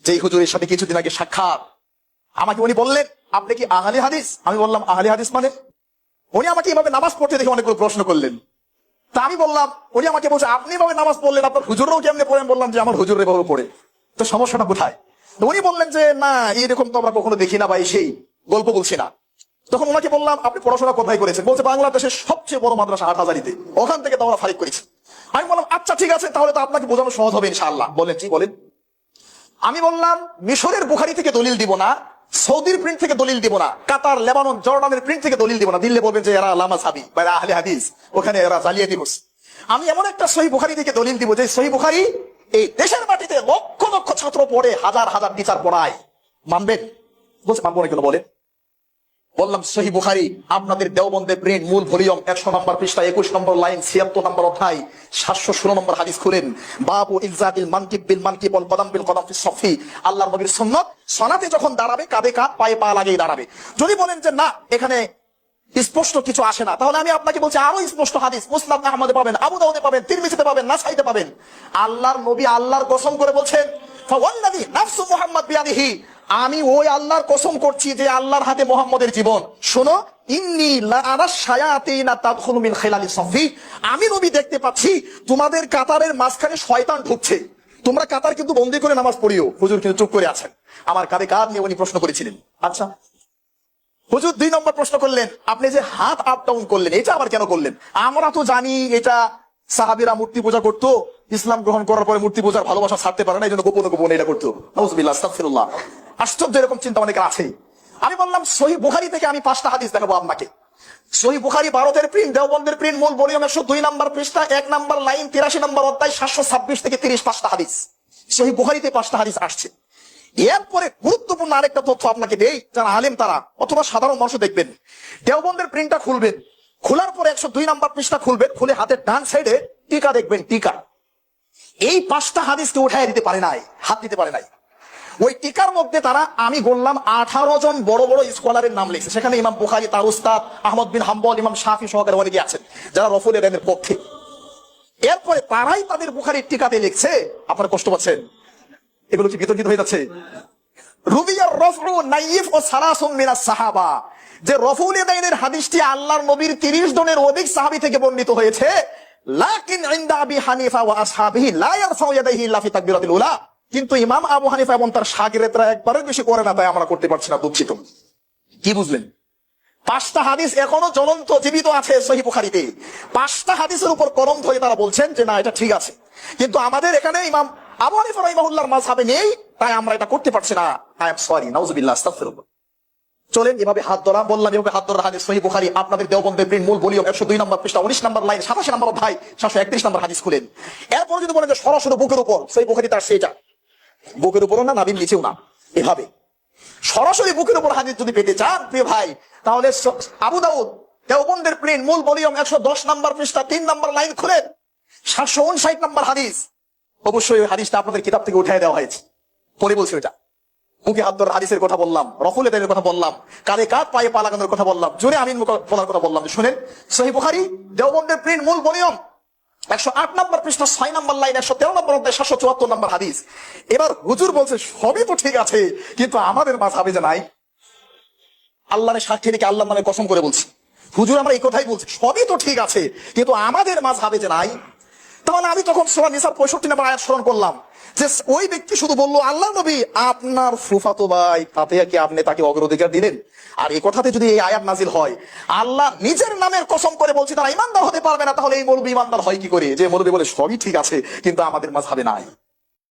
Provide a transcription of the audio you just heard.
যে হুজুরের সাথে কিছুদিন আগে সাক্ষাৎ, আমাকে উনি বললেন আপনি কি আহলে হাদিস? আমি বললাম আহলে হাদিস মানে? উনি আমাকে এভাবে নামাজ পড়তে দেখে অনেকগুলো প্রশ্ন করলেন। তা আমি বললাম, উনি আমাকে বলছে আপনি এভাবে নামাজ পড়লেন, আপনার হুজুররাও কেমনে পড়েন? বললাম যে আমার হুজুর এভাবে পড়ে। তো সমস্যাটা কোথায়? তো উনি বললেন যে না, এরকম তো আমরা কখনো দেখি না ভাই, সেই গল্প বলছি না। তখন ওনাকে বললাম আপনি পড়াশোনা কোথায় করেছেন? বলছে বাংলাদেশের সবচেয়ে বড় মাদ্রাসা হাটহাজারীতে, ওখান থেকে তো আমরা ফারিক করেছি। আমি বললাম আচ্ছা ঠিক আছে, তাহলে তো আপনাকে বোঝানো সহজ হবে ইনশাআল্লাহ। বলেন জি বলেন। আমি বললাম মিশরের বুখারি থেকে দলিল দিব না, সৌদির প্রিন্ট থেকে দলিল দিব না, কাতার, লেবানন, জর্ডানের প্রিন্ট থেকে দলিল দিব না। দিল্লি বলবেন যে এরা লামা সাবি বা এরা আহলে হাদিস, ওখানে এরা জালিয়াতি করছে। আমি এমন একটা সহিহ বুখারী থেকে দলিল দিব যে সহিহ বুখারী এই দেশের মাটিতে লক্ষ লক্ষ ছাত্র পড়ে, হাজার হাজার টিচার পড়ায়। মানবেন? বলছে মানবো না কেন বলেন। বললাম সহিহ বুখারী আপনাদের দেওবন্দের প্রিন্ট, মূল ভলিউম 100 নম্বর পৃষ্ঠা, 21 নম্বর লাইন, 76 নম্বর অধ্যায়, 716 নম্বর হাদিস খুলেন। বাবু ইলজাকিল মানকিব বিল মানকিব ওয়াল কদম বিল কদম ফিস সফি। আল্লাহর নবীর সুন্নাত, সালাতে যখন দাঁড়াবে কাঁধে কাঁধ, পায়ে পা লাগিয়ে দাঁড়াবে। যদি বলেন যে না এখানে স্পষ্ট কিছু আসে না, তাহলে আমি আপনাকে বলছি আরো স্পষ্ট হাদিস মুসনাদ আহমদে পাবেন, আবু দাউদে পাবেন, তিরমিজিতে পাবেন, নাসাইতে পাবেন। আল্লাহর নবী আল্লাহর কসম করে বলছেন ফাওয়াল্লাযী নাফসু মুহাম্মদ বিয়াদিহি, আমি ওই আল্লাহর কসম করছি যে আল্লাহর হাতে মুহাম্মদের জীবন। শোনো, ইন্নী লা আরা শায়াতিনা তাদখুলু মিন খিলালি সফি, আমি নবী দেখতে পাচ্ছি তোমাদের কাতারের মাঝখানে শয়তান ঢুকছে। তোমরা কাতার কিন্তু বন্দি করে নামাজ পড়িও। হুজুর কিন্তু চুপ করে আছেন। আমার কাঁধে কাঁধ নিয়ে উনি প্রশ্ন করেছিলেন। আচ্ছা হুজুর 2 নম্বর প্রশ্ন করলেন, আপনি যে হাত আপ ডাউন করলেন এটা আবার কেন করলেন? আমরা তো জানি এটা সাহাবীরা মূর্তি পূজা করতো, ইসলাম গ্রহণ করার পরে মূর্তি পূজার ভালোবাসা ছাড়তে পারে না, এই জন্য গোপনে গোপনে এটা করতো। নাউজুবিল্লাহ, আস্তাগফিরুল্লাহ। আশ্চর্য, এরকম চিন্তা অনেকের আছে। আমি বললাম সহিহ বুখারী থেকে আমি 5টা হাদিস দেখাবো আপনাকে। সহিহ বুখারী ভারতের প্রিন্ট, দেওবন্দের প্রিন্ট, মূল ভলিউম 102 নম্বর পৃষ্ঠা, 1 নম্বর লাইন, 83 নম্বর অধ্যায়, 726 থেকে 30, 5টা হাদিস। সহিহ বুখারীতে 5টা হাদিস আসছে। এরপরে গুরুত্বপূর্ণ আরেকটা তথ্য আপনাকে দেই, যারা আলেম তারা অথবা সাধারণ মানুষ দেখবেন, দেওবন্দের প্রিন্টটা খুলবেন, খোলার পরে 102 নম্বর পৃষ্ঠা খুলবেন, খুলে হাতের ডান সাইডে টিকা দেখবেন, টিকা। এই 5টা হাদিসকে উঠায় দিতে পারে নাই, হাত দিতে পারে নাই। ওই টিকার মধ্যে তারা, আমি বললাম 18 জন বড় বড় স্কলারের নাম লিখছে। সেখানে ইমাম বুখারী, তার উস্তাদ আহমদ বিন হাম্বল, ইমাম শাফি সহকারে অনেকে আছেন যারা রফুল এদের পক্ষে। এরপরে তারাই তাদের বুখারীর টিকাতে লিখছে, আপনারা কষ্ট পাচ্ছেন, এগুলো কি বিতর্কিত হয়ে যাচ্ছে। রুবিয়ার রফউ নাইফ ও সালাসুম মিনাস সাহাবা, যে রফউল ইয়াদাইনের হাদিসটি আল্লাহর নবীর 30 জনের অধিক সাহাবী থেকে বর্ণিত হয়েছে। লাকিন ইনদা আবি হানিফা ওয়া আসহাবিহি লা ইয়ারফাউ ইয়াদাইহি ইল্লা ফি তাকবীরাতিল উলা, কিন্তু ইমাম আবু হানিফা এবং তার শাগিরদেরা একবারের বেশি করে না, তাই আমরা করতে পারছি না, দুঃখিত। কি বুঝলেন? 5টা হাদিস এখনো জ্বলন্ত জীবিত আছে সহিহ বুখারীতে। 5টা হাদিসের উপর কলম ধরে তারা বলছেন যে না এটা ঠিক আছে, কিন্তু আমাদের এখানে ইমাম আবু হানিফা রাহিমাহুল্লাহর মাযহাবে নেই, তাই আমরা এটা করতে পারছি না। আই এম সরি, নাউজুবিল্লাহ, আস্তাগফিরুল্লাহ। চলেন এভাবে হাত ধরা, বললাম এভাবে হাত ধরা হাদিস সহিহ বুখারী আপনাদের দেওবন্দের প্রিন্ট, মূল ভলিউম 102 নম্বর পৃষ্ঠা, 19 নম্বর লাইন, 87 নম্বর অধ্যায়, 731 নম্বর হাদিস খুলেন। এরপর যদি বলেন যে সরাসরি বুকের উপর, সহিহ বুখারী তার সেটা বুকের উপরও না, নাভির নিচেও না, এভাবে সরাসরি বুকের উপর হাদিস যদি পেতে চান প্রিয় ভাই, তাহলে আবু দাউদ দেওবন্দের প্রিন্ট, মূল ভলিউম 110 নম্বর পৃষ্ঠা, 3 নম্বর লাইন খুলেন, 759 নম্বর হাদিস। অবশ্যই ওই হাদিসটা আপনাদের কিতাব থেকে উঠায় দেওয়া হয়েছে, পরে বলছি ওইটা। মুখে হাত ধরা হাদিসের কথা বললাম, রফুল ইয়াদাইনের কথা বললাম, কাঁধে কাঁধ পায়ে পা লাগানোর কথা বললাম, জোরে আমিন বলার কথা বললাম। শুনেন, সহিহ বুখারী দেওবন্দের প্রিন্ট, মূল ভলিউম 108 নম্বর পৃষ্ঠা, 6 নম্বর লাইন, 113 নম্বর অধ্যায়, 774 নম্বর হাদিস। এবার হুজুর বলছে সবই তো ঠিক আছে, কিন্তু আমাদের মাযহাবে যে নাই। আল্লাহর সাক্ষী রেখে আল্লাহর নামে কসম করে বলছি, হুজুর আমরা এই কথাই বলছি, সবই তো ঠিক আছে, কিন্তু আমাদের মাযহাবে যে নাই। তাহলে আমি তখন সূরা নিসার 65 নম্বর আয়াত স্মরণ করলাম, যে ওই ব্যক্তি শুধু বললো আল্লাহ নবী আপনার ফুফাতো ভাই, তাতে কি আপনি তাকে অগ্রাধিকার দিলেন? আর এই কথাতে যদি এই আয়াত নাজিল হয়, আল্লাহ নিজের নামের কসম করে বলছি তারা ইমানদার হতে পারবে না, তাহলে এই মৌলবী ইমানদার হয় কি করে? যে মৌলবী বলে সবই ঠিক আছে কিন্তু আমাদের মাযহাবে নাই।